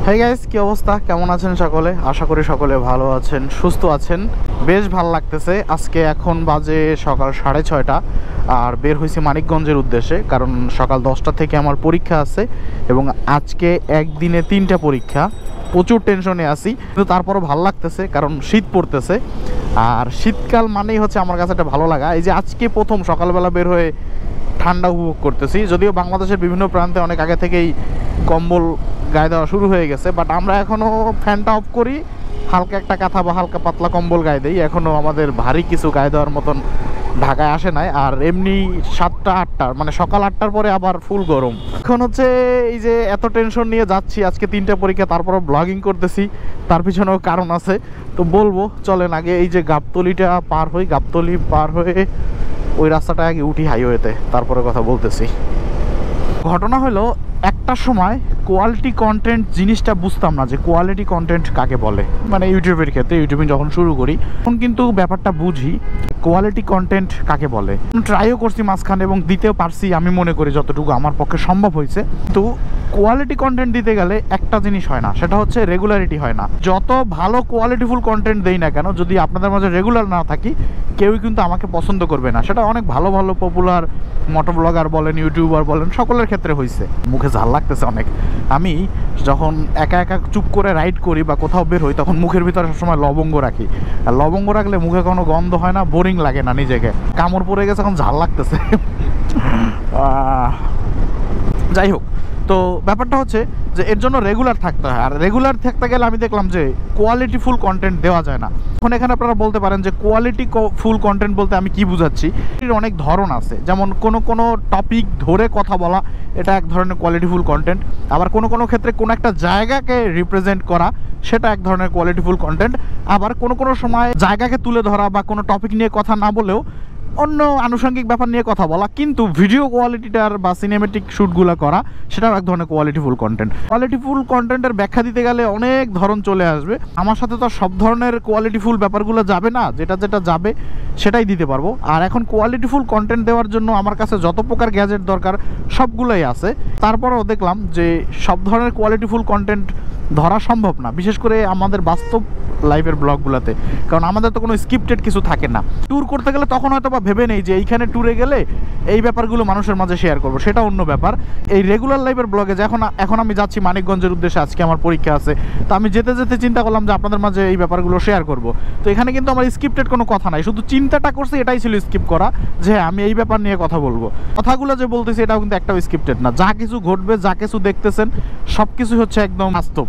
Hey guys, কি অবস্থা? কেমন আছেন সকলে? আশা করি সকলে ভালো আছেন, সুস্থ আছেন। বেশ ভালো লাগতেছে। আজকে এখন বাজে সকাল 6:30 আর বের হয়েছি মানিকগঞ্জের উদ্দেশ্যে, কারণ সকাল 10টা থেকে আমার পরীক্ষা আছে এবং আজকে একদিনে 3টা পরীক্ষা। প্রচুর টেনশনে আছি, কিন্তু তারপরও ভালো লাগতেছে কারণ শীত পড়তেছে। আর শীতকাল মানেই হচ্ছে আমার কাছে একটা ভালো লাগা। এই যে আজকে প্রথম সকালবেলা বের হয়ে ঠান্ডা উপভোগ করতেছি। যদিও বাংলাদেশের বিভিন্ন প্রান্তে অনেক আগে থেকেই কম্বল গায়ে দেওয়া শুরু হয়ে গেছে, বাট আমরা এখনও ফ্যানটা অফ করি, হালকা একটা কাঁথা বা হালকা পাতলা কম্বল গায়ে দিই। এখনও আমাদের ভারী কিছু গায়ে দেওয়ার মতন ঢাকায় আসে নাই। আর এমনি 7টা-8টা মানে সকাল 8টার পরে আবার ফুল গরম। এখন হচ্ছে এই যে এত টেনশন নিয়ে যাচ্ছি, আজকে 3টা পরীক্ষা, তারপরে ব্লগিং করতেছি, তার পিছনেও কারণ আছে। তো বলবো চলেন আগে এই যে গাবতলিটা পার হই, গাবতলি পার হয়ে ওই রাস্তাটা আগে উঠি হাইওয়েতে, তারপরে কথা বলতেছি। ঘটনা হলো, একটা সময় কোয়ালিটি কন্টেন্ট জিনিসটা বুঝতাম না যে কোয়ালিটি কন্টেন্ট কাকে বলে। মানে ইউটিউবের ক্ষেত্রে ইউটিউবিং যখন শুরু করি তখন কিন্তু ব্যাপারটা বুঝি কোয়ালিটি কন্টেন্ট কাকে বলে। ট্রাইও করছি মাঝখানে এবং দিতেও পারছি, আমি মনে করি যতটুকু আমার পক্ষে সম্ভব হয়েছে। তো কোয়ালিটি কন্টেন্ট দিতে গেলে একটা জিনিস হয় না, সেটা হচ্ছে রেগুলারিটি হয় না। যত ভালো কোয়ালিটিফুল কন্টেন্ট দেই না কেন, যদি আপনাদের মাঝে রেগুলার না থাকি, কেউই কিন্তু আমাকে পছন্দ করবে না। সেটা অনেক ভালো ভালো পপুলার মোটর ব্লগার বলেন, ইউটিউবার বলেন, সকলের ক্ষেত্রে হয়েছে। মুখে ঝাল লাগতেছে অনেক। আমি যখন একা একা চুপ করে রাইড করি বা কোথাও বের হই, তখন মুখের ভিতরে সবসময় লবঙ্গ রাখি। আর লবঙ্গ রাখলে মুখে কোনো গন্ধ হয় না, বোরিং লাগে না নিজেকে। কামড় পড়ে গেছে, এখন ঝাল লাগতেছে। যাই হোক, তো ব্যাপারটা হচ্ছে যে এর জন্য রেগুলার থাকতে হয়। আর রেগুলার থাকতে গেলে আমি দেখলাম যে কোয়ালিটিফুল কন্টেন্ট দেওয়া যায় না। এখন এখানে আপনারা বলতে পারেন যে কোয়ালিটি ফুল কন্টেন্ট বলতে আমি কি বুঝাচ্ছি। এর অনেক ধরন আছে, যেমন কোনো টপিক ধরে কথা বলা, এটা এক ধরনের কোয়ালিটিফুল কন্টেন্ট। আবার কোনো ক্ষেত্রে কোনো একটা জায়গাকে রিপ্রেজেন্ট করা, সেটা এক ধরনের কোয়ালিটিফুল কন্টেন্ট। আবার কোনো সময় জায়গাকে তুলে ধরা বা কোনো টপিক নিয়ে কথা না বলেও অন্য আনুষঙ্গিক ব্যাপার নিয়ে কথা বলা, কিন্তু ভিডিও কোয়ালিটিটার বা সিনেমেটিক শ্যুটগুলো করা, সেটাও এক ধরনের কোয়ালিটিফুল কন্টেন্ট। কোয়ালিটিফুল কন্টেন্টের ব্যাখ্যা দিতে গেলে অনেক ধরন চলে আসবে। আমার সাথে তো সব ধরনের কোয়ালিটিফুল ব্যাপারগুলো যাবে না, যেটা যাবে সেটাই দিতে পারবো। আর এখন কোয়ালিটিফুল কন্টেন্ট দেওয়ার জন্য আমার কাছে যত প্রকার গ্যাজেট দরকার সবগুলোই আছে। তারপরেও দেখলাম যে সব ধরনের কোয়ালিটিফুল কন্টেন্ট ধরা সম্ভব না, বিশেষ করে আমাদের বাস্তব লাইফের ব্লগগুলোতে। কারণ আমাদের তো কোনো স্ক্রিপ্টেড কিছু থাকে না। ট্যুর করতে গেলে তখন হয়তো বা ভেবে নেই যে এইখানে ট্যুরে গেলে এই ব্যাপারগুলো মানুষের মাঝে শেয়ার করবো, সেটা অন্য ব্যাপার। এই রেগুলার লাইফের ব্লগে যে এখন আমি যাচ্ছি মানিকগঞ্জের উদ্দেশ্যে, আজকে আমার পরীক্ষা আছে, তো আমি যেতে যেতে চিন্তা করলাম যে আপনাদের মাঝে এই ব্যাপারগুলো শেয়ার করব। তো এখানে কিন্তু আমার স্ক্রিপ্টেড কোনো কথা নাই, শুধু চিন্তাটা করছি, এটাই ছিল স্কিপ করা, যে আমি এই ব্যাপার নিয়ে কথা বলবো। কথাগুলো যে বলতেছি এটাও কিন্তু একটাও স্ক্রিপ্টেড না। যা কিছু ঘটবে, যা কিছু দেখতেছেন, সব কিছু হচ্ছে একদম বাস্তব,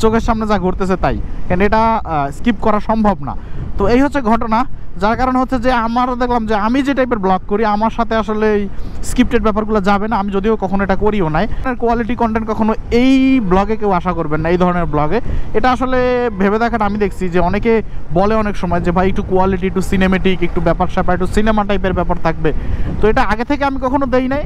চোখের সামনে যা ঘটতেছে তাই। কেন এটা স্কিপ করা সম্ভব না। তো এই হচ্ছে ঘটনা, যার কারণ হচ্ছে যে আমারও দেখলাম যে আমি যে টাইপের ব্লগ করি, আমার সাথে আসলে এই স্ক্রিপ্টেড ব্যাপারগুলো যাবে না। আমি যদিও কখনো এটা করিও নাই। কোয়ালিটি কন্টেন্ট কখনো এই ব্লগে কেউ আশা করবেন না, এই ধরনের ব্লগে। এটা আসলে ভেবে দেখাটা আমি দেখছি যে অনেকে বলে অনেক সময় যে ভাই একটু কোয়ালিটি, একটু সিনেমেটিক, একটু ব্যাপার স্যাপার, একটু সিনেমা টাইপের ব্যাপার থাকবে। তো এটা আগে থেকে আমি কখনো দেই নাই,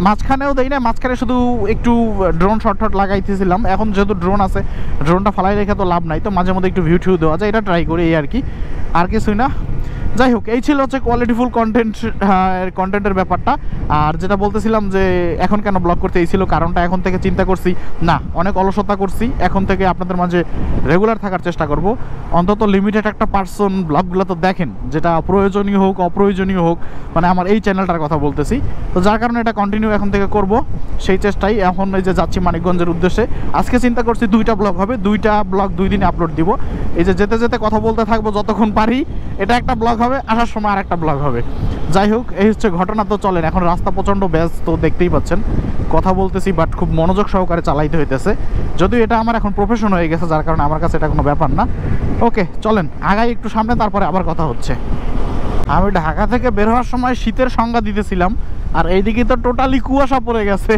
মাঝখানেও দেই না। মাঝখানে শুধু একটু ড্রোন শট লাগাইতেছিলাম। এখন যেহেতু ড্রোন আছে, ড্রোনটা ফালাই রেখে তো লাভ নাই, তো মাঝে মধ্যে একটু ভিউ দেওয়া যায়, এটা ট্রাই করি, এই আর কি, আর কিছুই না। যাই হোক, এই ছিল হচ্ছে কোয়ালিটিফুল কন্টেন্টের ব্যাপারটা। আর যেটা বলতেছিলাম যে এখন কেন ব্লগ করতে, এই ছিল কারণটা। এখন থেকে চিন্তা করছি না, অনেক অলসতা করছি, এখন থেকে আপনাদের মাঝে রেগুলার থাকার চেষ্টা করব। অন্তত লিমিটেড একটা পার্সন ব্লগগুলো তো দেখেন, যেটা প্রয়োজনীয় হোক অপ্রয়োজনীয় হোক, মানে আমার এই চ্যানেলটার কথা বলতেছি। তো যার কারণে এটা কন্টিনিউ এখন থেকে করব, সেই চেষ্টাই। এখন এই যে যাচ্ছি মানিকগঞ্জের উদ্দেশ্যে, আজকে চিন্তা করছি 2টা ব্লগ হবে, 2টা ব্লগ 2 দিনে আপলোড দিব। এই যে যেতে যেতে কথা বলতে থাকবো যতক্ষণ পারি, এটা একটা ব্লগ হবে, আসার সময় আর একটা ব্লগ হবে। যাই হোক, এই হচ্ছে ঘটনা। তো চলেন, এখন রাস্তা প্রচণ্ড ব্যস্ত, দেখতেই পাচ্ছেন, কথা বলতেছি বাট খুব মনোযোগ সহকারে চালাইতে হইতেছে। যদিও এটা আমার এখন প্রফেশন হয়ে গেছে, যার কারণে আমার কাছে এটা কোনো ব্যাপার না। ওকে চলেন, আগাই একটু সামনে, তারপরে আবার কথা হচ্ছে। আমি ঢাকা থেকে বের হওয়ার সময় শীতের সংজ্ঞা দিতেছিলাম, আর এইদিকে তো টোটালি কুয়াশা পড়ে গেছে।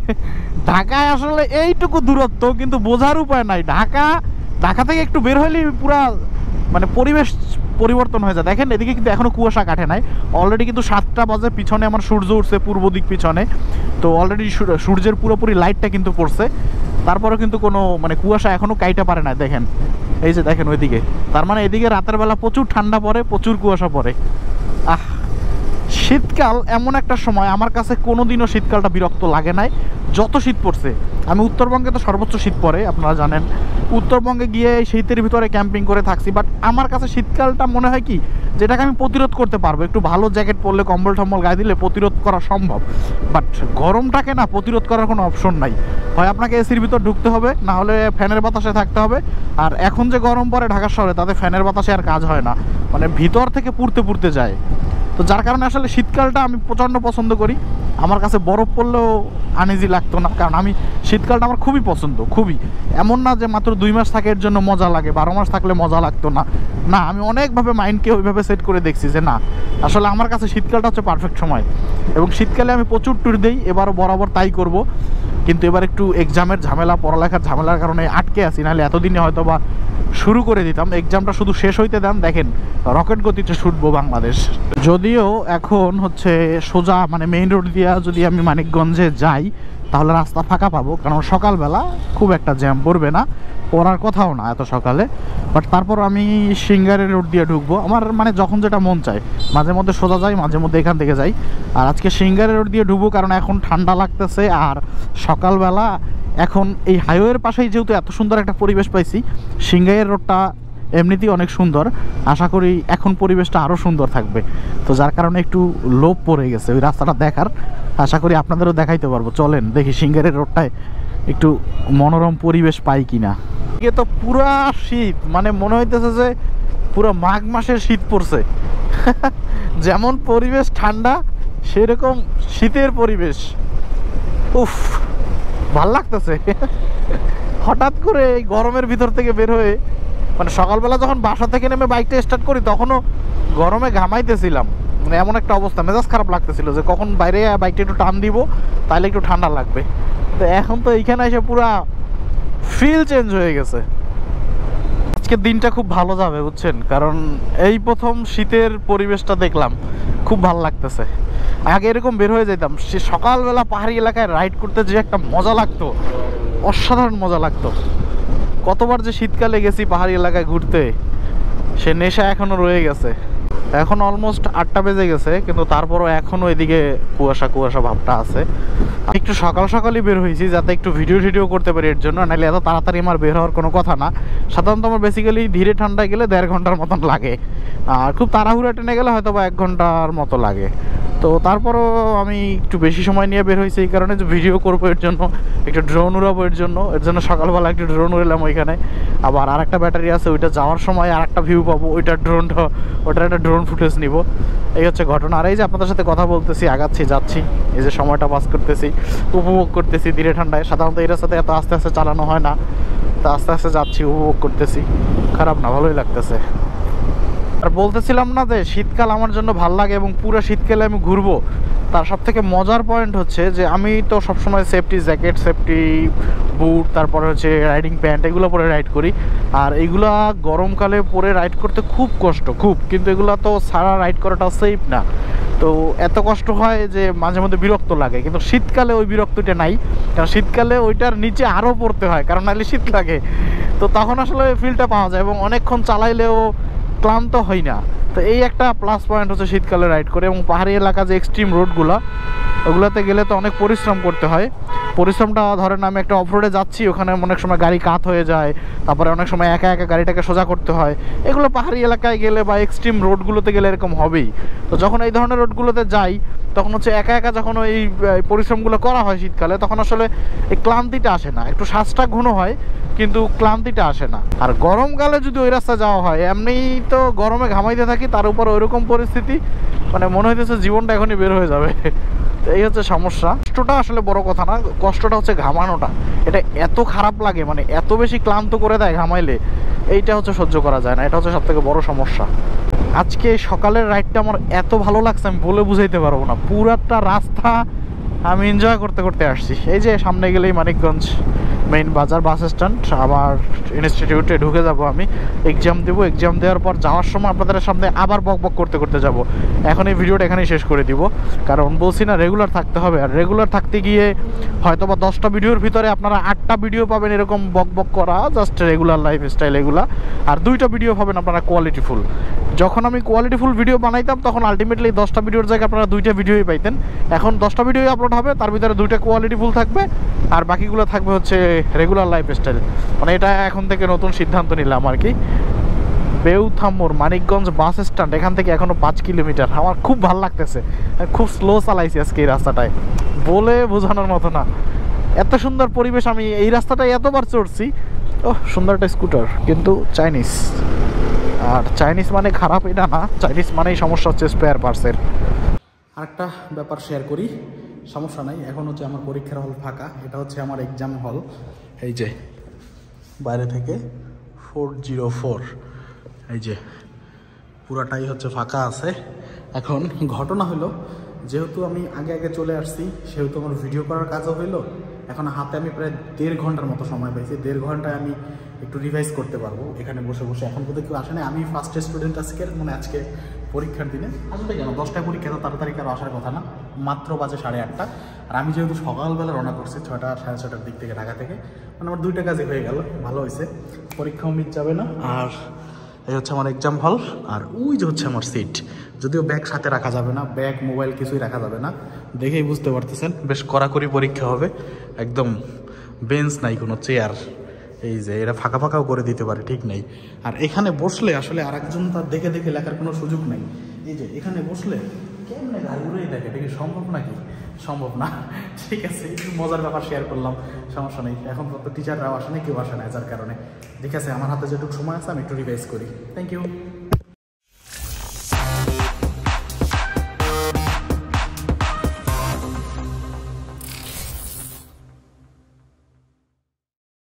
ঢাকায় আসলে এইটুকু দূরত্ব, কিন্তু বোঝার উপায় নাই। ঢাকা থেকে একটু বের হইলেই পুরা মানে পরিবেশ পরিবর্তন হয়ে যায়। দেখেন এদিকে কিন্তু এখনও কুয়াশা কাটে নাই। অলরেডি কিন্তু 7টা বাজে, পিছনে আমার সূর্য উঠছে পূর্ব দিক পিছনে। তো অলরেডি সূর্যের পুরোপুরি লাইটটা কিন্তু পড়ছে, তারপরেও কিন্তু কোনো মানে কুয়াশা এখনও কাইটা পারে না। দেখেন, এই যে দেখেন ওইদিকে, তার মানে এদিকে রাতের বেলা প্রচুর ঠান্ডা পড়ে, প্রচুর কুয়াশা পড়ে। শীতকাল এমন একটা সময়, আমার কাছে কোনোদিনও শীতকালটা বিরক্ত লাগে নাই যত শীত পড়ছে। আমি উত্তরবঙ্গে তো সর্বোচ্চ শীত পড়ে, আপনারা জানেন, উত্তরবঙ্গে গিয়ে শীতের ভিতরে ক্যাম্পিং করে থাকছি, বাট আমার কাছে শীতকালটা মনে হয় কি যেটাকে আমি প্রতিরোধ করতে পারবো, একটু ভালো জ্যাকেট পরলে, কম্বল টম্বল গায়ে দিলে প্রতিরোধ করা সম্ভব। বাট গরমটাকে না প্রতিরোধ করার কোনো অপশন নাই, হয় আপনাকে এসির ভিতর ঢুকতে হবে, না হলে ফ্যানের বাতাসে থাকতে হবে। আর এখন যে গরম পড়ে ঢাকা শহরে, তাতে ফ্যানের বাতাসে আর কাজ হয় না, মানে ভিতর থেকে পুড়তে পুড়তে যায়। তো যার কারণে আসলে শীতকালটা আমি প্রচণ্ড পছন্দ করি। আমার কাছে বরফ পড়লেও আনইজি লাগতো না, কারণ আমি শীতকালটা আমার খুবই পছন্দ, খুবই। এমন না যে মাত্র 2 মাস থাকে এর জন্য মজা লাগে, 12 মাস থাকলে মজা লাগতো না, না, আমি অনেকভাবে মাইন্ডকে ওইভাবে সেট করে দেখছি যে না, আসলে আমার কাছে শীতকালটা হচ্ছে পারফেক্ট সময়। এবং শীতকালে আমি প্রচুর ট্যুর দিই, এবারও বরাবর তাই করব। কিন্তু এবার একটু এক্সামের ঝামেলা, পড়ালেখার ঝামেলার কারণে আটকে আছি, নাহলে এতদিনে হয়তো বা শুরু করে দিতাম। এক্সামটা শুধু শেষ হইতে দেন, দেখেন রকেট গতিতে ছুটবো বাংলাদেশ। যদিও এখন হচ্ছে সোজা মানে মেইন রোড দিয়ে যদি আমি মানিকগঞ্জে যাই তাহলে রাস্তা ফাঁকা পাবো, কারণ সকালবেলা খুব একটা জ্যাম পড়বে না, পড়ার কথাও না এত সকালে। বাট তারপর আমি সিঙ্গারের রোড দিয়ে ঢুকবো, আমার মানে যখন যেটা মন চায়, মাঝে মধ্যে সোজা যাই, মাঝে মধ্যে এখান থেকে যাই। আর আজকে সিঙ্গারের রোড দিয়ে ঢুকবো, কারণ এখন ঠান্ডা লাগতেছে। আর সকালবেলা এখন এই হাইওয়ের পাশেই যেহেতু এত সুন্দর একটা পরিবেশ পাইছি, সিঙ্গাইয়ের রোডটা এমনিতেই অনেক সুন্দর, আশা করি এখন পরিবেশটা আরও সুন্দর থাকবে। তো যার কারণে একটু লোভ পড়ে গেছে ওই রাস্তাটা দেখার, আশা করি আপনাদেরও দেখাইতে পারবো। চলেন দেখি সিঙ্গারের রোডটায় একটু মনোরম পরিবেশ পাই কিনা। এদিকে তো পুরা শীত, মানে মনে হইতেছে যে পুরো মাঘ মাসের শীত পড়ছে। যেমন পরিবেশ ঠান্ডা, সেরকম শীতের পরিবেশ। উফ, ভাল লাগতেছে। হঠাৎ করে এই গরমের ভিতর থেকে বের হয়ে, মানে সকালবেলা যখন বাসা থেকে নেমে বাইকটা স্টার্ট করি তখনও গরমে ঘামাইতেছিলাম, মানে এমন একটা অবস্থা, মেজাজ খারাপ লাগতেছিল যে কখন বাইরে বাইকটা একটু টান দিব তাহলে একটু ঠান্ডা লাগবে। তো এখন তো এইখানে এসে পুরা ফিল চেঞ্জ হয়ে গেছে। আজকের দিনটা খুব ভালো যাবে বুঝছেন, কারণ এই প্রথম শীতের পরিবেশটা দেখলাম, খুব ভালো লাগতেছে। আগে এরকম বের হয়ে যেতাম, সে সকালবেলা পাহাড়ি এলাকায় রাইড করতে যে একটা মজা লাগতো, অসাধারণ মজা লাগতো। কতবার যে শীতকালে গেছি পাহাড়ি এলাকায় ঘুরতে, সে নেশা এখনও রয়ে গেছে। এখন অলমোস্ট 8টা বেজে গেছে, কিন্তু তারপরও এখনও এদিকে কুয়াশা কুয়াশা ভাবটা আছে। একটু সকাল সকালই বের হয়েছি যাতে একটু ভিডিও করতে পারি, এর জন্য, নাহলে এত তাড়াতাড়ি আমার বের হওয়ার কোনো কথা না। সাধারণত আমার বেসিক্যালি ধীরে ঠান্ডায় গেলে 1.5 ঘন্টার মতন লাগে, আর খুব তাড়াহুড়া টেনে গেলে হয়তো বা 1 ঘন্টার মতো লাগে। তো তারপরও আমি একটু বেশি সময় নিয়ে বের হয়েছি এই কারণে যে ভিডিও করবো, এর জন্য একটু ড্রোন উড়াবো, এর জন্য সকালবেলা একটু ড্রোন উড়ালাম ওইখানে। আবার আর একটা ব্যাটারি আছে, ওইটা যাওয়ার সময় আর একটা ভিউ পাবো, ওইটার একটা ড্রোন ফুটেজ নিব। এই হচ্ছে ঘটনা। আর এই যে আপনাদের সাথে কথা বলতেছি, আগাচ্ছি, যাচ্ছি, এই যে সময়টা পাস করতেছি, উপভোগ করতেছি ধীরে ঠান্ডায়। সাধারণত এর সাথে এত আস্তে আস্তে চালানো হয় না, তো আস্তে আস্তে যাচ্ছি, উপভোগ করতেছি, খারাপ না, ভালোই লাগতেছে। আর বলতেছিলাম না যে শীতকাল আমার জন্য ভাল লাগে এবং পুরো শীতকালে আমি ঘুরবো, তার সব থেকে মজার পয়েন্ট হচ্ছে যে আমি তো সবসময় সেফটি জ্যাকেট, সেফটি বুট, তারপরে হচ্ছে রাইডিং প্যান্ট, এগুলো পরে রাইড করি। আর এইগুলা গরমকালে পরে রাইড করতে খুব কষ্ট, খুব, কিন্তু এগুলো তো সারা রাইড করাটা সেফ না, তো এত কষ্ট হয় যে মাঝে মধ্যে বিরক্ত লাগে। কিন্তু শীতকালে ওই বিরক্তটা নাই, কারণ শীতকালে ওইটার নিচে আরও পড়তে হয়, কারণ নাহলে শীত লাগে। তো তখন আসলে ফিলটা পাওয়া যায় এবং অনেকক্ষণ চালাইলেও ক্লান্ত হই না। তো এই একটা প্লাস পয়েন্ট হচ্ছে শীতকালে রাইড করে। এবং পাহাড়ি এলাকা যে এক্সট্রিম রোডগুলো, ওগুলোতে গেলে তো অনেক পরিশ্রম করতে হয়। পরিশ্রমটা ধরেন আমি একটা অফরোডে যাচ্ছি, ওখানে অনেক সময় গাড়ি কাত হয়ে যায়, তারপরে অনেক সময় একা একা গাড়িটাকে সোজা করতে হয়। এগুলো পাহাড়ি এলাকায় গেলে বা এক্সট্রিম রোডগুলোতে গেলে এরকম হবেই। তো যখন এই ধরনের রোডগুলোতে যাই তখন হচ্ছে একা একা যখন ওই পরিশ্রমগুলো করা হয় শীতকালে, তখন আসলে এই ক্লান্তিটা আসে না, একটু শ্বাসটা ঘন হয় কিন্তু ক্লান্তিটা আসে না। আর গরমকালে যদি ওই রাস্তা যাওয়া হয়, এমনিই তো গরমে ঘামাইতে থাকি, তার উপর ওইরকম পরিস্থিতি, মানে মনে হইতেছে জীবনটা এখনই বের হয়ে যাবে। তো এই হচ্ছে সমস্যা। কষ্টটা আসলে বড় কথা না, কষ্টটা হচ্ছে ঘামানোটা, এটা এত খারাপ লাগে, মানে এত বেশি ক্লান্ত করে দেয় ঘামাইলে, এইটা হচ্ছে সহ্য করা যায় না, এটা হচ্ছে সবথেকে বড় সমস্যা। আজকে সকালের রাইডটা আমার এত ভালো লাগছে আমি বলে বুঝাইতে পারবো না। পুরাটা রাস্তা আমি এনজয় করতে করতে আসছি। এই যে সামনে গেলেই মানিকগঞ্জ মেইন বাজার বাস স্ট্যান্ড। আবার ইনস্টিটিউটে ঢুকে যাব, আমি এক্সাম দেবো। এক্সাম দেওয়ার পর যাওয়ার সময় আপনাদের সামনে আবার বক বক করতে করতে যাব। এখন এই ভিডিওটা এখানেই শেষ করে দিব, কারণ বলছি না রেগুলার থাকতে হবে। আর রেগুলার থাকতে গিয়ে হয়তো বা 10টা ভিডিওর ভিতরে আপনারা 8টা ভিডিও পাবেন এরকম বক বক করা, জাস্ট রেগুলার লাইফস্টাইল এগুলা। আর 2টা ভিডিও পাবেন আপনারা কোয়ালিটিফুল। যখন আমি কোয়ালিটিফুল ভিডিও বানাইতাম তখন আলটিমেটলি 10টা ভিডিওর জায়গায় আপনারা 2টা ভিডিওই পাইতেন। এখন 10টা ভিডিও আপলোড হবে, তার ভিতরে 2টা কোয়ালিটিফুল থাকবে আর বাকিগুলো থাকবে হচ্ছে রেগুলার লাইফস্টাইল। মানে এটা এখন থেকে নতুন সিদ্ধান্ত নিলাম আর কি। বেউথামোর মানিকগঞ্জ বাস স্ট্যান্ড, এখান থেকে এখনো 5 কিলোমিটার। আমার খুব ভালো লাগতেছে, খুব স্লো চালাইছি আজকে এই রাস্তাটায়, বলে বোঝানোর মতো না। এত সুন্দর পরিবেশ, আমি এই রাস্তাটায় এতবার চড়ছি। ও সুন্দর একটা স্কুটার, কিন্তু চাইনিজ। আর চাইনিজ মানে খারাপ এটা না, চাইনিজ মানেই সমস্যা হচ্ছে স্পেয়ার পার্টসের। আরেকটা ব্যাপার শেয়ার করি, সমস্যা নাই। এখন হচ্ছে আমার পরীক্ষার হল ফাঁকা, এটা হচ্ছে আমার এক্সাম হল। এই যে বাইরে থেকে 404, এই যে পুরাটাই হচ্ছে ফাঁকা আছে। এখন ঘটনা হলো, যেহেতু আমি আগে আগে চলে আসছি সেহেতু আমার ভিডিও করার কাজও হইলো। এখন হাতে আমি প্রায় 1.5 ঘন্টার মতো সময় পাইছি। 1.5 ঘন্টায় আমি একটু রিভাইজ করতে পারবো এখানে বসে বসে। এখন কোথাও কেউ আসে না, আমি ফার্স্ট স্টুডেন্ট আজকে, মানে আজকে পরীক্ষার দিনে। আসলে কেন 10টায় পরীক্ষা, তো তাড়াতাড়ি কারো আসার কথা না, মাত্র বাজে 8:30। আর আমি যেহেতু সকালবেলা রওনা করছি 6টা 6:30টার দিক থেকে, ঢাকা থেকে, মানে আমার 2টা কাজই হয়ে গেল, ভালো হয়েছে। পরীক্ষাও মিস যাবে না। আর এই হচ্ছে আমার এক্সাম হল, আর ওই যে হচ্ছে আমার সিট। যদিও ব্যাগ সাথে রাখা যাবে না, ব্যাগ মোবাইল কিছুই রাখা যাবে না, দেখেই বুঝতে পারতেছেন বেশ কড়াকড়ি পরীক্ষা হবে। একদম বেঞ্চ নাই, কোনো চেয়ার। এই যে এরা ফাঁকা ফাঁকাও করে দিতে পারে, ঠিক নেই। আর এখানে বসলে আসলে আরেকজন তার দেখে দেখে লেখার কোনো সুযোগ নেই। এই যে এখানে বসলে কেমনে গাড়ি উড়েই দেখে, এটা কি সম্ভব নাকি? সম্ভব না। ঠিক আছে, একটু মজার ব্যাপার শেয়ার করলাম, সমস্যা নেই। এখন তো টিচাররাও আসে না, কেউ আসে না, যার কারণে ঠিক আছে। আমার হাতে যেটুকু সময় আছে আমি একটু রিভাইজ করি। Thank you.